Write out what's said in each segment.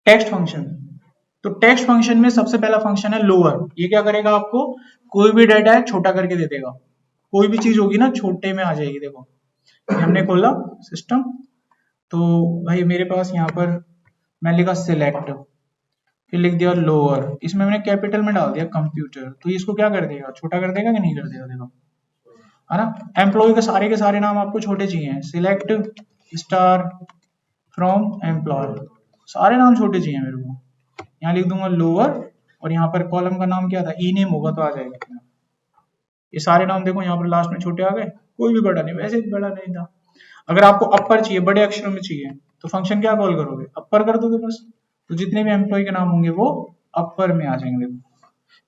Text function. तो text function में सबसे पहला फंक्शन है लोअर। ये क्या करेगा, आपको कोई भी डाटा है छोटा करके दे देगा, कोई भी चीज होगी ना छोटे में आ जाएगी। देखो हमने खोला सिस्टम, तो भाई मेरे पास यहाँ पर मैं लिखा सिलेक्ट, फिर लिख दिया लोअर, इसमें मैंने कैपिटल में डाल दिया कंप्यूटर, तो इसको क्या कर देगा, छोटा कर देगा कि नहीं कर देगा, देखो है ना। एम्प्लॉय के सारे नाम आपको छोटे चाहिए, सिलेक्ट स्टार फ्रॉम एम्प्लॉय, सारे नाम छोटे चाहिए मेरे को। यहाँ लिख दूंगा लोअर, और यहाँ पर कॉलम का नाम क्या था, ई नेम होगा तो आ जाएगा। ये सारे नाम देखो यहाँ पर लास्ट में छोटे आ गए, कोई भी बड़ा नहीं, वैसे भी बड़ा नहीं था। अगर आपको अपर चाहिए, बड़े अक्षरों में चाहिए, तो फंक्शन क्या कॉल करोगे, अपर कर दोगे बस। तो जितने भी एम्प्लॉय के नाम होंगे वो अपर में आ जाएंगे।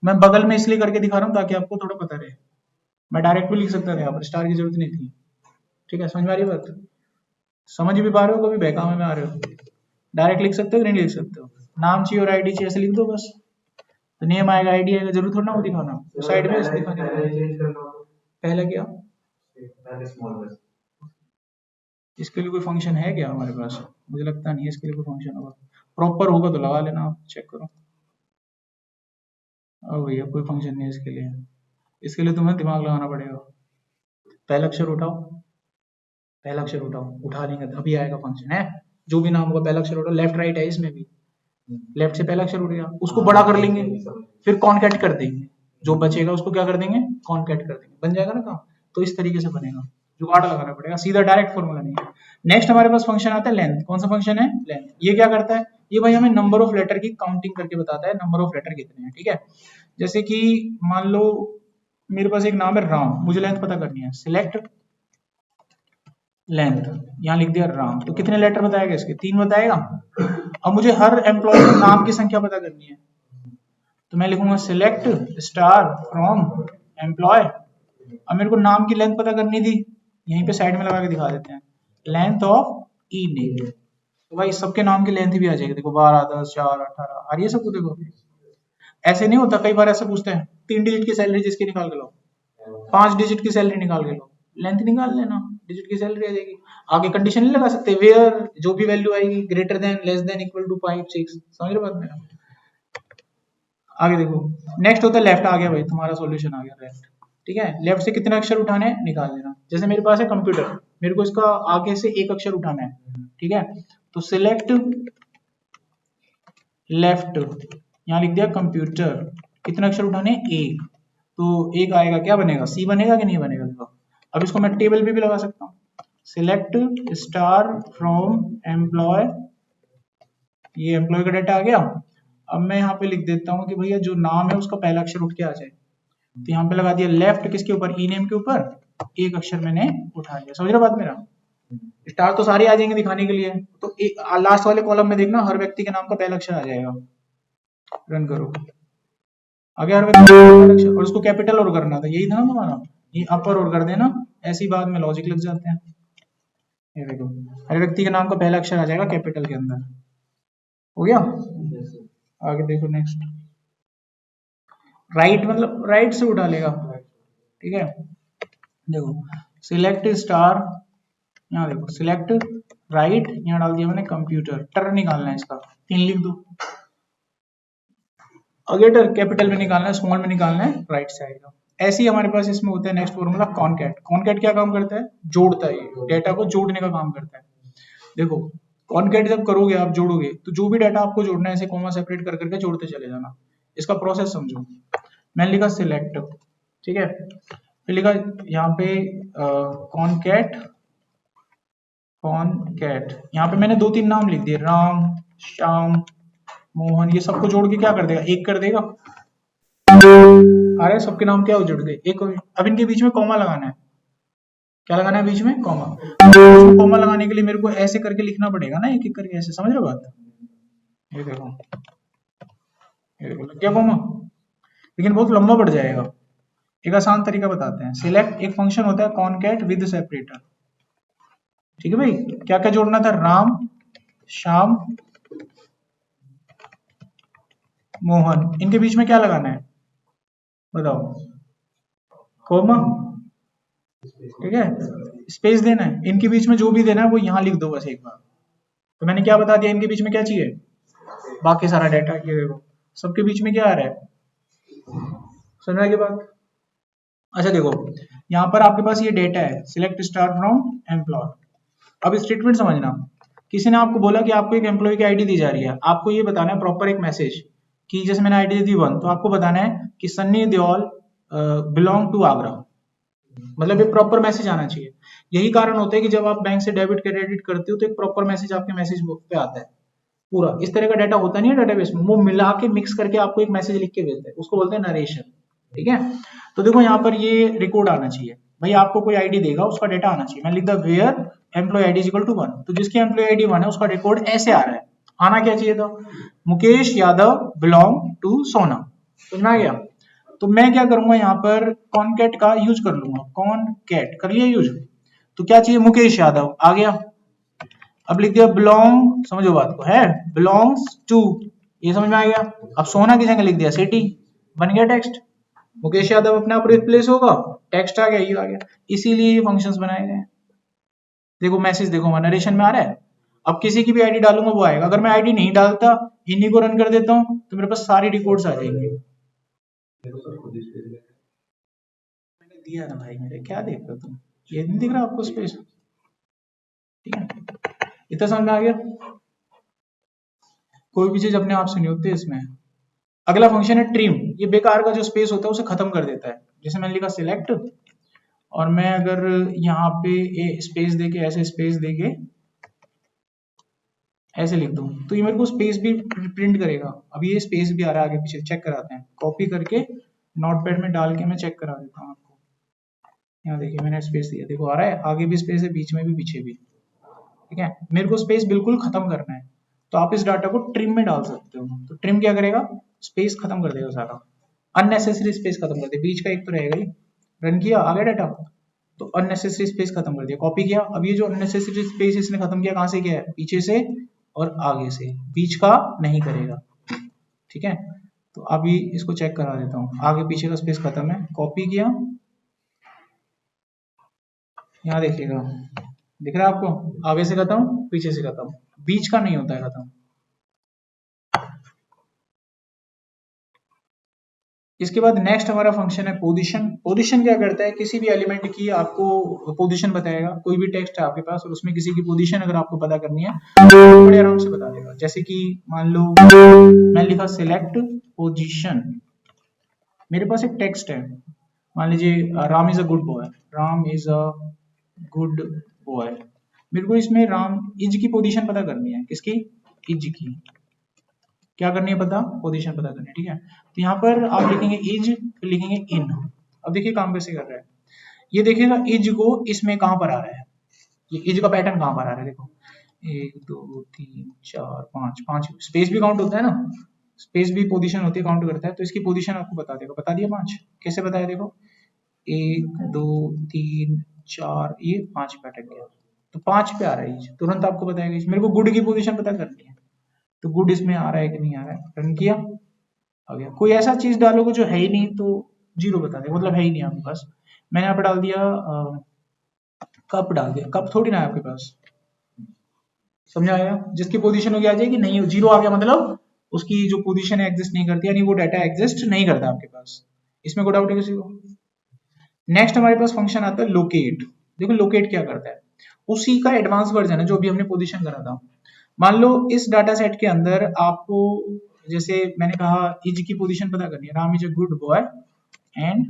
मैं बगल में इसलिए करके दिखा रहा हूँ ताकि आपको थोड़ा पता रहे। मैं डायरेक्ट भी लिख सकता था, यहाँ पर स्टार की जरूरत नहीं थी। ठीक है, समझ में आ रही बात, समझ भी पा रहे हो, कभी बहकावे में आ रहे हो, डायरेक्ट लिख सकते हो कि नहीं लिख सकते हो। नाम चाहिए और आईडी चाहिए, ऐसे लिख दो बस, तो नेम आएगा, आईडी आएगा, जरूर थोड़ा ना वो दिखाना साइड में दिखाने। पहले क्या, इसके लिए कोई फंक्शन है क्या हमारे पास, मुझे लगता नहीं है इसके लिए कोई फंक्शन होगा, प्रॉपर होगा तो लगा लेना, आप चेक करो। अब भैया कोई फंक्शन नहीं है इसके लिए, इसके लिए तुम्हें दिमाग लगाना पड़ेगा। पहला अक्षर उठाओ, पहला अक्षर उठाओ, उठा लेंगे तभी आएगा फंक्शन है। जो भी नाम होगा पहला अक्षर उठाओ, लेफ्ट राइट है इसमें भी, लेफ्ट से पहला अक्षर उठ गया, उसको बड़ा कर लेंगे, फिर कॉन्कैट कर देंगे, जो बचेगा उसको क्या कर देंगे, कॉन्कैट कर देंगे, बन जाएगा ना काम। तो इस तरीके से बनेगा, जुगाड़ लगाना पड़ेगा, सीधा डायरेक्ट फॉर्मूला नहीं है। नेक्स्ट हमारे पास फंक्शन आता है लेंथ। कौन सा फंक्शन है, लेंथ। ये क्या करता है, ये भाई हमें नंबर ऑफ लेटर की काउंटिंग करके बताता है, नंबर ऑफ लेटर कितने हैं। ठीक है, जैसे कि मान लो मेरे पास एक नाम है राम, मुझे लेंथ पता करनी है, सिलेक्ट लेंथ, यहाँ लिख दिया राम, तो कितने लेटर बताएगा, इसके 3 बताएगा। अब मुझे हर एम्प्लॉय के नाम की संख्या पता करनी है, तो मैं लिखूंगा सिलेक्ट स्टार फ्रॉम एम्प्लॉय। अब मेरे को नाम की लेंथ पता करनी थी, यहीं पे साइड में लगा के दिखा देते हैं, लेंथ ऑफ ई नेम। तो भाई सबके नाम की लेंथ भी आ जाएगी, देखो 12, 10, 4, 18 आ रही है सबको। देखो ऐसे नहीं होता, कई बार ऐसे पूछते हैं 3 डिजिट की सैलरी जिसकी निकाल के लो, 5 डिजिट की सैलरी निकाल के लो, लेंथ निकाल लेना, डिजिट की सैलरी आ जाएगी। आगे कंडीशन नहीं लगा सकते, वेयर जो भी वैल्यू आएगी greater than, less than, equal to 5, 6, समझ रहे बात मेरा। आगे देखो, नेक्स्ट होता है लेफ्ट, आ गया भाई तुम्हारा सॉल्यूशन आ गया लेफ्ट। ठीक है, लेफ्ट से कितने अक्षर उठाने हैं निकाल लेना। जैसे मेरे पास है कंप्यूटर, मेरे को इसका आगे से एक अक्षर उठाना है। ठीक है, तो सिलेक्ट लेफ्ट, यहाँ लिख दिया कंप्यूटर, कितने अक्षर उठाने, एक, तो एक आएगा, क्या बनेगा, सी बनेगा कि नहीं बनेगा, देखो। अब इसको मैं टेबल पे भी लगा सकता हूँ, सिलेक्ट स्टार फ्रॉम एम्प्लॉय, ये एम्प्लॉय का डाटा आ गया। अब मैं यहाँ पे लिख देता हूँ कि भैया जो नाम है उसका पहला अक्षर उठ के आ जाए, तो यहाँ पे लगा दिया लेफ्ट, किसके ऊपर, ई नेम के ऊपर, एक अक्षर मैंने उठा लिया। समझ रहे बात मेरा, स्टार तो सारे आ जाएंगे दिखाने के लिए, तो लास्ट वाले कॉलम में देखना हर व्यक्ति के नाम का पहला अक्षर आ जाएगा। रन करो, आगे हर व्यक्ति का पहला अक्षर, और उसको कैपिटल और करना था, यही था ना तुम्हारा, ये अपर और कर देना, ऐसी बात में लॉजिक लग जाते हैं। ये देखो हर व्यक्ति के नाम का पहला अक्षर आ जाएगा कैपिटल के अंदर, हो गया। आगे देखो नेक्स्ट, राइट मतलब राइट से उठा लेगा। ठीक है, देखो सिलेक्ट स्टार, यहाँ देखो सिलेक्ट राइट, यहाँ डाल दिया मैंने कंप्यूटर, टर निकालना है इसका, 3 लिख दो। अगर टर कैपिटल में निकालना है, स्मॉल में निकालना है, राइट से आएगा। ऐसे ही हमारे पास इसमें होता है नेक्स्ट फॉर्मूला कॉनकैट। कॉनकैट क्या काम करता है, जोड़ता है, डेटा को जोड़ने का काम करता है। देखो कॉनकैट जब करोगे आप, जोड़ोगे, तो जो भी डाटा आपको जोड़ना है ऐसे कॉमा सेपरेट कर करके जोड़ते चले जाना। इसका प्रोसेस समझो, मैंने लिखा सिलेक्ट, ठीक है, फिर लिखा यहाँ पे कॉनकैट, कॉनकैट, यहाँ पे मैंने 2-3 नाम लिख दिए, राम, श्याम, मोहन, ये सबको जोड़ के क्या कर देगा, एक कर देगा। अरे सबके नाम क्या जुड़ गए, एक। अब इनके बीच में कॉमा लगाना है, क्या लगाना है बीच में, कॉमा। कॉमा लगाने के लिए मेरे को ऐसे करके लिखना पड़ेगा ना, एक एक करके ऐसे, समझ रहे हो बात। ये देखो, ये देखो लग गया कॉमा, लेकिन बहुत लंबा पड़ जाएगा। एक आसान तरीका बताते हैं, सिलेक्ट एक फंक्शन होता है कॉनकैट विद सेपरेटर। ठीक है भाई, क्या क्या जोड़ना था, राम, श्याम, मोहन, इनके बीच में क्या लगाना है बताओ, कॉमा। ठीक है, स्पेस देना है, इनके बीच में जो भी देना है वो यहाँ लिख दो बस एक बार। तो मैंने क्या बता दिया, इनके बीच में क्या चाहिए, बाकी सारा डेटा ये देखो सबके बीच में क्या आ रहा है, समझ की बात। अच्छा देखो यहाँ पर आपके पास ये डेटा है सिलेक्ट स्टार फ्रॉम एम्प्लॉय। अब स्टेटमेंट समझना, किसी ने आपको बोला कि आपको एक एम्प्लॉय की आईडी दी जा रही है, आपको ये बताना है प्रॉपर एक मैसेज कि जैसे मैंने आईडी दी 1, तो आपको बताना है कि सन्नी देओल बिलोंग टू आगरा, मतलब एक प्रॉपर मैसेज आना चाहिए। यही कारण होता है कि जब आप बैंक से डेबिट क्रेडिट करते हो तो एक प्रॉपर मैसेज आपके मैसेज बुक पे आता है। पूरा इस तरह का डाटा होता नहीं है डेटाबेस में, वो मिला के मिक्स करके आपको एक मैसेज लिख के देते हैं, उसको बोलते हैं नरेशन। ठीक है, तो देखो यहाँ पर ये रिकॉर्ड आना चाहिए भाई, आपको कोई आईडी देगा उसका डेटा आना चाहिए। मैं लिख the where employee ID is equal to 1, तो जिसकी एम्प्लॉय आईडी 1 है उसका रिकॉर्ड ऐसे आ रहा है। आना क्या चाहिए था, मुकेश यादव बिलोंग टू सोना, समझ आ गया। तो मैं क्या करूंगा यहाँ पर कॉनकैट का यूज कर लूंगा, कॉनकैट कर लिया यूज, तो क्या चाहिए मुकेश यादव आ गया। अब लिख दिया बिलोंग, समझो बात को, है बिलोंग्स टू, ये समझ में आ गया। अब सोना की जगह लिख दिया सिटी, बन गया टेक्स्ट। मुकेश यादव अपने आप रिप्लेस होगा, टेक्स्ट आ गया, ये आ गया। इसीलिए ये फंक्शंस बनाए गए हैं। देखो मैसेज देखो नरेशन में आ रहा है। अब किसी की भी आईडी डालूंगा वो आएगा, अगर मैं आईडी नहीं डालता इन्हीं को रन कर देता हूँ तो मेरे पास सारी रिकॉर्ड्स आ जाएंगे। मैंने दिया ना भाई, मेरे क्या देख रहे हो तुम, ये नहीं दिख रहा आपको स्पेस, ठीक है, इतना समझ में आ गया। कोई भी चीज अपने आप से नहीं होती इसमें। अगला फंक्शन है ट्रिम, ये बेकार का जो स्पेस होता है उसे खत्म कर देता है। जैसे मैंने लिखा सिलेक्ट, और मैं अगर यहाँ पे स्पेस देके ऐसे स्पेस देके ऐसे लिख दूं तो ये मेरे को स्पेस भी प्रिंट करेगा। अब ये स्पेस भी आ रहा है आगे पीछे, चेक कराते हैं, कॉपी करके नोटपैड में डाल के मैं चेक करा देता हूँ आपको। यहाँ देखिए मैंने स्पेस दिया, देखो आ रहा है, आगे भी स्पेस है, बीच में भी पीछे भी, ठीक है। मेरे को स्पेस बिल्कुल खत्म करना है, तो आप इस डाटा को ट्रिम में डाल सकते हो। तो ट्रिम क्या करेगा, स्पेस खत्म कर देगा सारा, अननेसेसरी स्पेस खत्म कर दे, बीच का एक तो रहेगा ही। रन किया आ गया डाटा, तो अननेसेसरी स्पेस खत्म कर दिया, कॉपी किया। अब ये जो अननेसेसरी स्पेस इसने खत्म किया कहाँ से किया है, पीछे से और आगे से, बीच का नहीं करेगा, ठीक है। तो अभी इसको चेक करा देता हूँ, आगे पीछे का स्पेस खत्म है, कॉपी किया, यहाँ देखिएगा दिख रहा है आपको, आगे से खत्म पीछे से खत्म, बीच का नहीं होता है खत्म। इसके बाद नेक्स्ट हमारा फंक्शन है पोजीशन। पोजीशन क्या करता है, किसी भी एलिमेंट की आपको पोजीशन बताएगा। कोई भी टेक्स्ट है आपके पास और उसमें किसी की पोजीशन अगर आपको पता करनी है तो बड़े आराम से बता देगा। जैसे कि मान लो मैं लिखा सिलेक्ट पोजीशन, मेरे पास एक टेक्स्ट है, मान लीजिए Ram is a good boy, Ram is a good boy. मेरे को इसमें राम इज की पोजीशन पता करनी है, किसकी, इज की। क्या करनी है पता, पोजीशन पता करनी है, ठीक है। तो यहाँ पर आप लिखेंगे इज, फिर लिखेंगे इन। अब देखिए काम कैसे कर रहा है, ये देखिएगा इज को इसमें कहाँ पर आ रहा है, ये इज का पैटर्न कहाँ पर आ रहा है, देखो 1 2 3 4 5, 5 स्पेस भी काउंट होता है ना, स्पेस भी पोजीशन होती है, काउंट करता है। तो इसकी पोजीशन आपको बता देगा, बता दिया 5, कैसे बताया देखो 1 2 3 4, ये 5 पैटर्न गया, तो 5 पे आ रहा है, तुरंत आपको बताएगा। मेरे को गुड की पोजीशन पता करनी है, तो गुड इसमें आ रहा है कि नहीं आ रहा है, रन किया आ गया। कोई ऐसा चीज डालोगे जो है ही नहीं तो 0 बता दे, मतलब है ही नहीं आपके पास। मैंने यहाँ पे डाल दिया कप, डाल दिया, कप थोड़ी ना है आपके पास, समझ आया। जिसकी पोजीशन होगी आ जाएगी, नहीं 0 आ गया मतलब उसकी जो पोजीशन है एग्जिस्ट नहीं करती, यानी वो डाटा एग्जिस्ट नहीं करता आपके पास। इसमें कोई डाउट है किसी को। नेक्स्ट हमारे पास फंक्शन आता है लोकेट। देखो लोकेट क्या करता है, उसी का एडवांस वर्जन है जो अभी हमने पोजीशन करा था। मान लो इस डाटा सेट के अंदर आपको, जैसे मैंने कहा इज की पोजीशन पता करनी है, Ram is a good boy and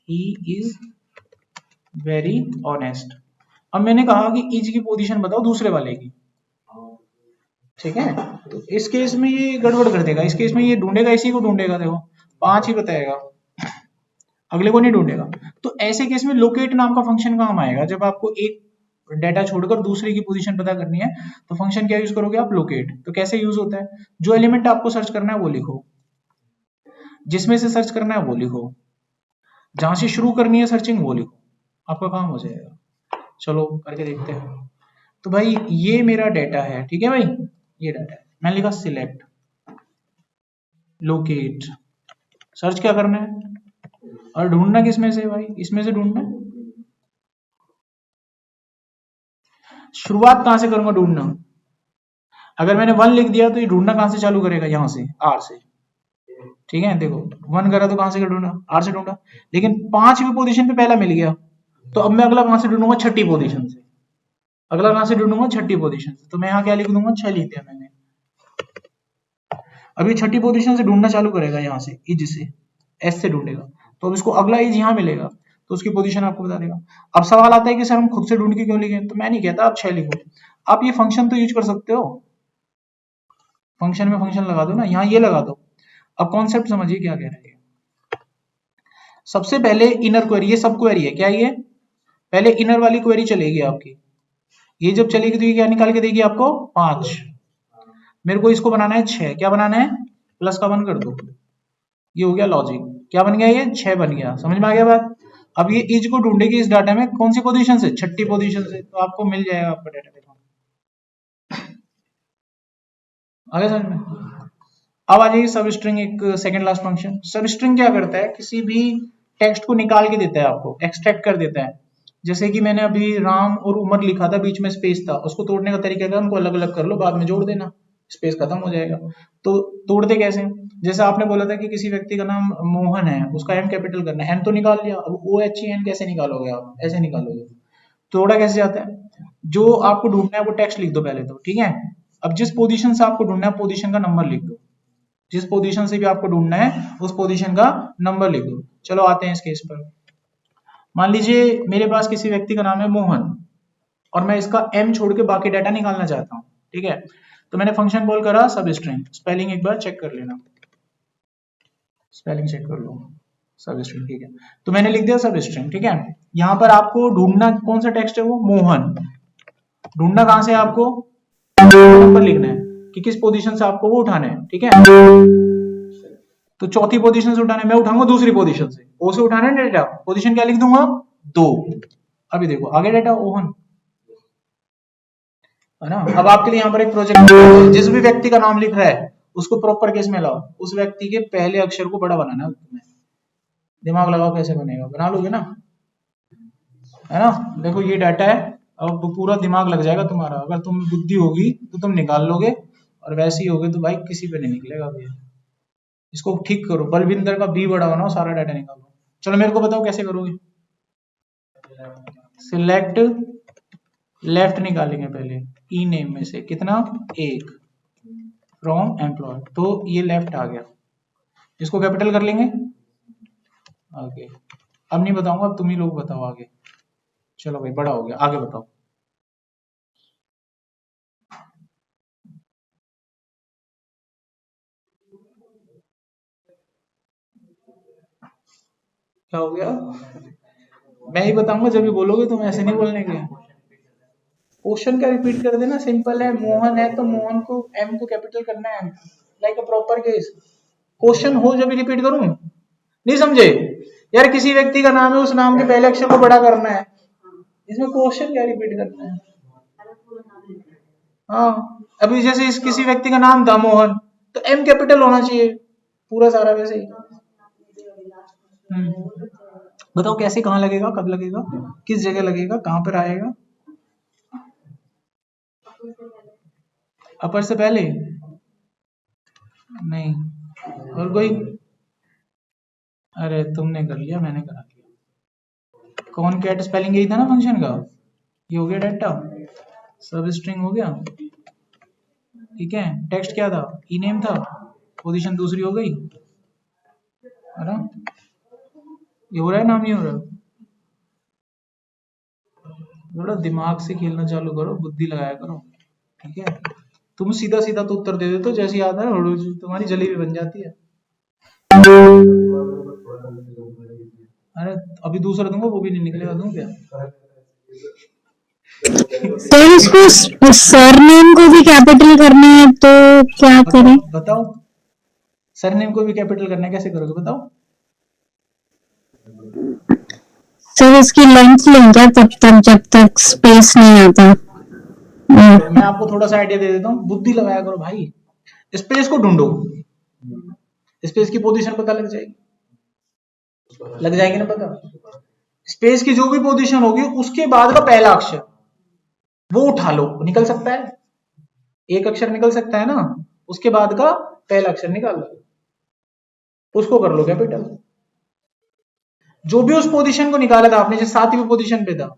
he is very honest. अब मैंने कहा कि इज की पोजीशन बताओ दूसरे वाले की, ठीक है। तो इस केस में ये गड़बड़ कर देगा, इस केस में ये ढूंढेगा, इसी को ढूंढेगा, देखो 5 ही बताएगा, अगले को नहीं ढूंढेगा। तो ऐसे केस में लोकेट नाम का फंक्शन काम आएगा, जब आपको एक डेटा छोड़कर दूसरे की पोजीशन पता करनी है तो फंक्शन क्या यूज करोगे आप, लोकेट। तो कैसे यूज होता है, जो एलिमेंट आपको सर्च करना है वो लिखो, जिसमें से सर्च करना है वो लिखो, जहां से शुरू करनी है सर्चिंग वो लिखो, आपका काम हो जाएगा। चलो करके देखते हैं। तो भाई ये मेरा डेटा है, ठीक है भाई, ये डाटा है, मैंने लिखा सिलेक्ट लोकेट। सर्च क्या करना है और ढूंढना किसमें से भाई, इसमें से ढूंढना है। शुरुआत कहां से करूंगा ढूंढना, अगर मैंने 1 लिख दिया तो ये ढूंढना कहां से चालू करेगा, यहां से आर से, ठीक है। देखो 1 करा तो कहां से ढूंढा, आर से ढूंढा, लेकिन 5वीं पोजीशन पे पहला मिल गया, तो अब मैं अगला कहां से ढूंढूंगा, छठी पोजीशन से, अगला कहां से ढूंढूंगा, छठी पोजीशन से, तो मैं यहाँ क्या लिख दूंगा, 6 लिख दिया मैंने। अभी छठी पोजीशन से ढूंढना चालू करेगा, यहाँ से इज से, एस से ढूंढेगा, तो अब इसको अगला इज यहाँ मिलेगा, तो उसकी पोजीशन आपको बता देगा। अब सवाल आता है कि सर हम खुद से ढूंढ के क्यों लिखे, तो मैं नहीं कहता आप 6 लिखो, आप ये फंक्शन तो यूज कर सकते हो, फंक्शन में फंक्शन लगा दो ना, यहाँ ये लगा दो। अब कॉन्सेप्ट समझिए क्या कह रहे हैं। सबसे पहले इनर क्वेरी, ये सब क्वेरी है क्या, ये पहले इनर वाली क्वेरी चलेगी आपकी, ये जब चलेगी तो ये क्या निकाल के देगी आपको, 5। मेरे को इसको बनाना है 6, क्या बनाना है, प्लस का 1 कर दो, ये हो गया लॉजिक, क्या बन गया, ये 6 बन गया, समझ में आ गया बात। अब ये इज को ढूंढेगी इस डाटा में कौन सी पोजीशन से, छठी पोजीशन से, तो आपको मिल जाएगा आपका डाटा। देखो आगे समझ में। अब आ जाइए सब स्ट्रिंग, एक सेकंड लास्ट फंक्शन। सब स्ट्रिंग क्या करता है, किसी भी टेक्स्ट को निकाल के देता है आपको, एक्सट्रैक्ट कर देता है। जैसे कि मैंने अभी राम और उमर लिखा था, बीच में स्पेस था, उसको तोड़ने का तरीका क्या, उनको अलग अलग कर लो, बाद में जोड़ देना, स्पेस खत्म हो जाएगा। तो तोड़ते कैसे, जैसे आपने बोला था कि किसी व्यक्ति का नाम मोहन है, उसका एम कैपिटल करना है, एन तो निकाल लिया, अब ओ एच ई एन कैसे निकालोगे आप, ऐसे निकालोगे। तोड़ा कैसे जाता है, जो आपको ढूंढना है वो टेक्स्ट लिख दो पहले तो, ठीक है। अब जिस पोजीशन से आपको ढूंढना है पोजीशन का नंबर लिख दो, जिस पोजीशन से भी आपको ढूंढना है उस पोजीशन का नंबर लिख दो। चलो आते हैं इस केस पर। मान लीजिए मेरे पास किसी व्यक्ति का नाम है मोहन, और मैं इसका एम छोड़ के बाकी डाटा निकालना चाहता हूँ, ठीक है। तो मैंने फंक्शन कॉल करा सब स्ट्रिंग, स्पेलिंग एक बार चेक कर लेना, स्पेलिंग चेक कर लो, सब स्ट्रिंग, ठीक है। तो मैंने लिख दिया सब स्ट्रिंग, ठीक है। यहाँ पर आपको ढूंढना कौन सा टेक्स्ट है, वो मोहन। ढूंढना कहां से आपको, नंबर लिखना है कि किस पोजीशन से आपको वो उठाना है, ठीक है। तो चौथी पोजीशन से उठाना है, मैं उठाऊंगा दूसरी पोजीशन से, ओ से उठाना है डेटा, पोजीशन क्या लिख दूंगा, 2। अभी देखो आगे डेटा ओहन है ना। अब आपके लिए यहाँ पर एक प्रोजेक्ट, जिस भी व्यक्ति का नाम लिख रहा है उसको प्रॉपर केस में लाओ, उस व्यक्ति के पहले अक्षर को बड़ा बनाना है तुम्हें, दिमाग लगाओ कैसे बनेगा, बना लोगे ना, है ना। देखो ये डाटा है, अब पूरा दिमाग लग जाएगा तुम्हारा, अगर तुम बुद्धि होगी तो तुम निकाल लोगे, और वैसे ही होगे तो भाई किसी पे नहीं निकलेगा भैया। इसको ठीक करो, बलविंदर का बी बड़ा बनाओ, सारा डाटा निकालो। चलो मेरे को बताओ कैसे करोगे। सिलेक्ट लेफ्ट निकालेंगे पहले, ई नेम में से कितना, 1 फ्रॉम एम्प्लॉय, तो ये लेफ्ट आ गया, इसको कैपिटल कर लेंगे आगे। अब नहीं बताऊंगा, अब तुम ही लोग बताओ आगे। चलो भाई बड़ा हो गया, आगे बताओ। क्या हो गया, मैं ही बताऊंगा जब भी बोलोगे, तुम ऐसे नहीं बोलने के। क्वेश्चन का रिपीट कर देना, सिंपल है। मोहन है तो मोहन को एम को कैपिटल करना है, like a proper case. Question हो जब रिपीट करूं, नहीं समझे यार, किसी व्यक्ति का नाम है, उस नाम के पहले अक्षर को बड़ा करना है, इसमें क्वेश्चन क्या रिपीट करना है। हाँ अभी जैसे इस किसी व्यक्ति का नाम था मोहन, तो एम कैपिटल होना चाहिए पूरा सारा, वैसे ही। बताओ कैसे, कहाँ लगेगा, कब लगेगा, किस जगह लगेगा, कहाँ पर आएगा, अपर से पहले नहीं, और कोई, अरे तुमने कर लिया, मैंने करा दिया। कौन कैट स्पेलिंग यही था ना फंक्शन का, ये हो गया डाटा, सब स्ट्रिंग हो गया, ठीक है। टेक्स्ट क्या था, ई नेम था, पोजीशन दूसरी हो गई, है ना। ये हो रहा है, नाम ये हो रहा है। थोड़ा दिमाग से खेलना चालू करो, बुद्धि लगाया करो, ठीक है। तुम सीधा सीधा तो उत्तर दे देते हो, जैसे आता है तुम्हारी जलेबी बन जाती है। अरे अभी दूसरा दूंगा, वो भी नहीं निकलेगा, दूं क्या। सर इसको सरनेम को भी कैपिटल करना है तो क्या करें, बताओ सरनेम को भी कैपिटल करना है, कैसे करोगे बताओ। सर इसकी लेंथ लेंगे तब तक जब तक स्पेस नहीं आता। मैं आपको थोड़ा सा आइडिया दे देता हूँ, बुद्धि लगाया करो भाई। स्पेस को ढूंढो, स्पेस की पोजीशन पता लग जाएगी, लग जाएगी ना पता। स्पेस की जो भी पोजीशन होगी उसके बाद का पहला अक्षर वो उठा लो, निकल सकता है। एक अक्षर निकल सकता है ना, उसके बाद का पहला अक्षर निकाल लो, उसको कर लो कैपिटल। जो भी उस पोजीशन को निकाला था आपने, जैसे 7वीं पोजीशन पे था,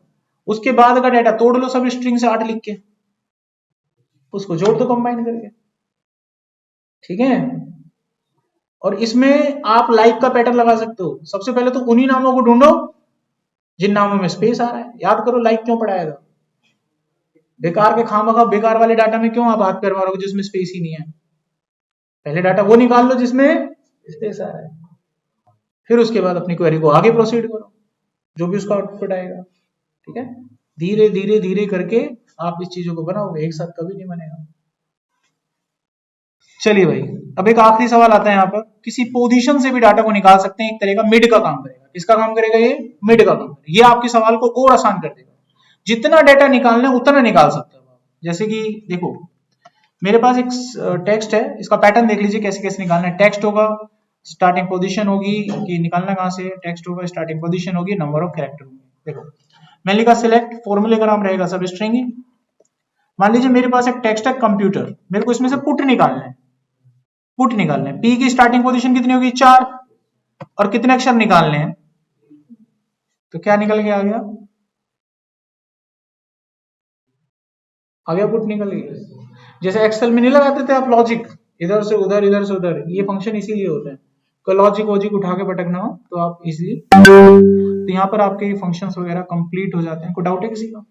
उसके बाद का डाटा तोड़ लो सब स्ट्रिंग से 8 लिख के, उसको जोड़ दो कंबाइन करके, ठीक है। और इसमें आप लाइक का पैटर्न लगा सकते हो। सबसे पहले तो उन्हीं नामों को ढूंढो जिन नामों में स्पेस आ रहा है। याद करो लाइक क्यों पढ़ाया था, बेकार के खामखा बेकार वाले डाटा में क्यों आप हाथ पैर मारोगे जिसमें स्पेस ही नहीं है। पहले डाटा वो निकाल लो जिसमें स्पेस आ रहा है, फिर उसके बाद अपनी क्वेरी को आगे प्रोसीड करो, जो भी उसका आउटपुट आएगा, ठीक है। धीरे धीरे धीरे करके आप इस चीजों को बनाओगे, एक साथ कभी नहीं बनेगा। चलिए भाई, अब एक आखिरी सवाल आता है यहाँ पर, किसी पोजीशन से भी डाटा को निकाल सकते हैं, एक तरह का मिड का काम करेगा। किसका काम करेगा ये? मिड का काम करेगा। ये आपके सवाल को और आसान कर देगा। जितना डाटा निकालना है उतना निकाल सकते हो आप। जैसे कि देखो मेरे पास एक टेक्स्ट है, इसका पैटर्न देख लीजिए कैसे कैसे निकालना है। टेक्स्ट होगा, स्टार्टिंग पोजीशन होगी कि निकालना कहां से, टेक्स्ट होगा, स्टार्टिंग पोजीशन होगी, नंबर ऑफ कैरेक्टर होंगे। देखो मैंने लिखा सिलेक्ट, फॉर्मूले का नाम रहेगा सब स्ट्रिंग ही। मान लीजिए मेरे पास एक टेक्स्ट है कंप्यूटर, मेरे को इसमें से पुट निकालना है, पुट निकालना है। पी की स्टार्टिंग पोजीशन कितनी होगी? 4, और कितने अक्षर निकालने हैं, तो क्या निकल के आ गया? पुट निकल गया। जैसे एक्सेल में नहीं लगाते थे आप लॉजिक, इधर से उधर इधर से उधर, ये फंक्शन इसीलिए होता है। कोई लॉजिक वॉजिक उठा के पटकना हो तो आप इजीली, तो यहाँ पर आपके फंक्शंस वगैरह कंप्लीट हो जाते हैं। कोई डाउट है किसी का?